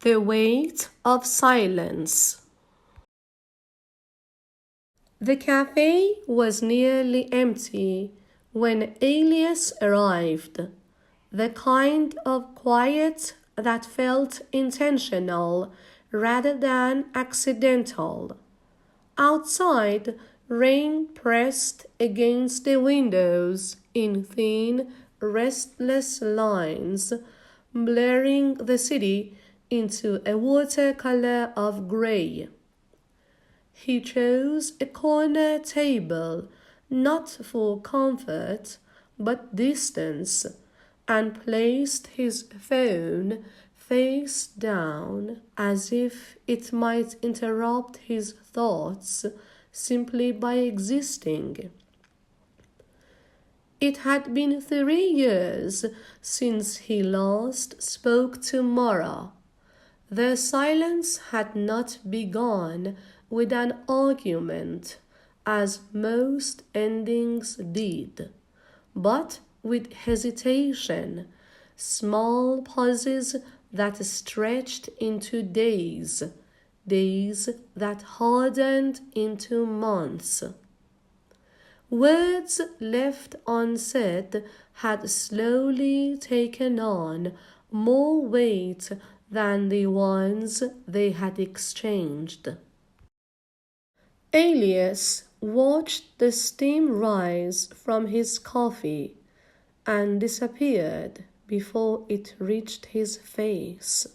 The weight of silence. The cafe was nearly empty when Elias arrived, the kind of quiet that felt intentional rather than accidental. Outside, rain pressed against the windows in thin, restless lines, blurring the city into a watercolor of gray. He chose a corner table, not for comfort, but distance, and placed his phone face down as if it might interrupt his thoughts simply by existing. It had been 3 years since he last spoke to Mara. The silence had not begun with an argument, as most endings did, but with hesitation, small pauses that stretched into days, days that hardened into months. Words left unsaid had slowly taken on more weight than the ones they had exchanged. Elias watched the steam rise from his coffee and disappeared before it reached his face.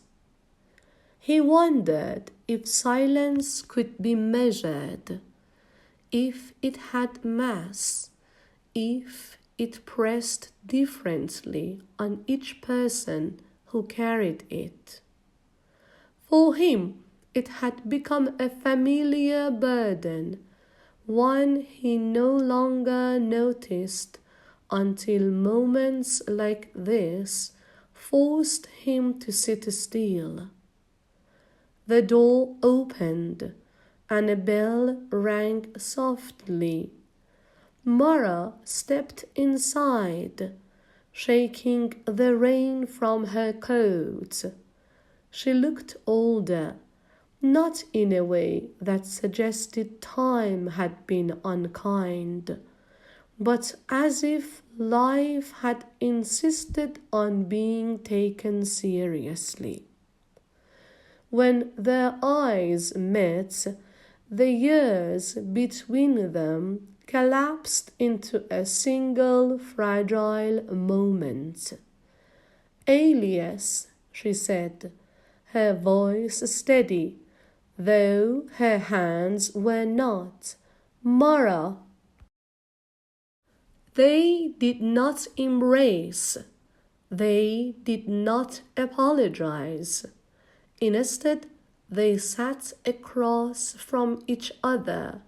He wondered if silence could be measured, if it had mass, if it pressed differently on each person who carried it. For him, it had become a familiar burden, one he no longer noticed until moments like this forced him to sit still. The door opened, and a bell rang softly. Mara stepped inside, shaking the rain from her coat. She looked older, not in a way that suggested time had been unkind, but as if life had insisted on being taken seriously. When their eyes met, the years between them collapsed into a single fragile moment. "Elias," she said, her voice steady, though her hands were not. "Mara." They did not embrace. They did not apologize. Instead, they sat across from each other,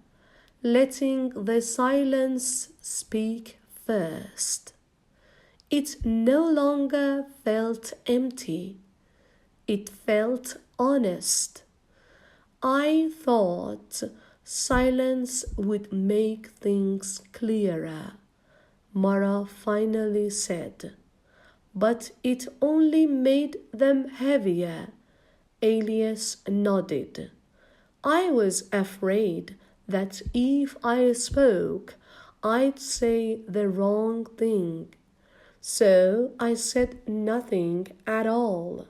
letting the silence speak first. It no longer felt empty. It felt honest. "I thought silence would make things clearer," Mara finally said. "But it only made them heavier." Elias nodded. "I was afraid that if I spoke, I'd say the wrong thing. So I said nothing at all."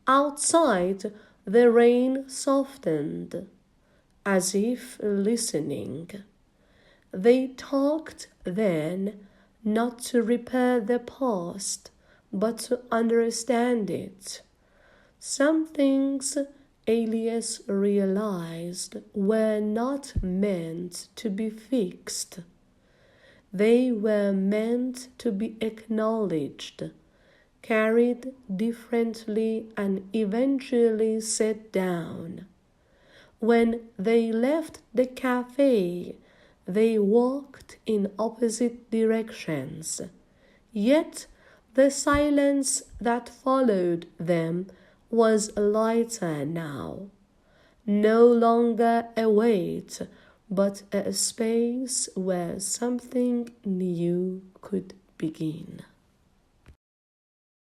Outside, the rain softened, as if listening. They talked then, not to repair the past, but to understand it. Some things, Elias realized, were not meant to be fixed. They were meant to be acknowledged, carried differently, and eventually set down. When they left the cafe, they walked in opposite directions. Yet the silence that followed them was lighter now, no longer a weight, but a space where something new could begin.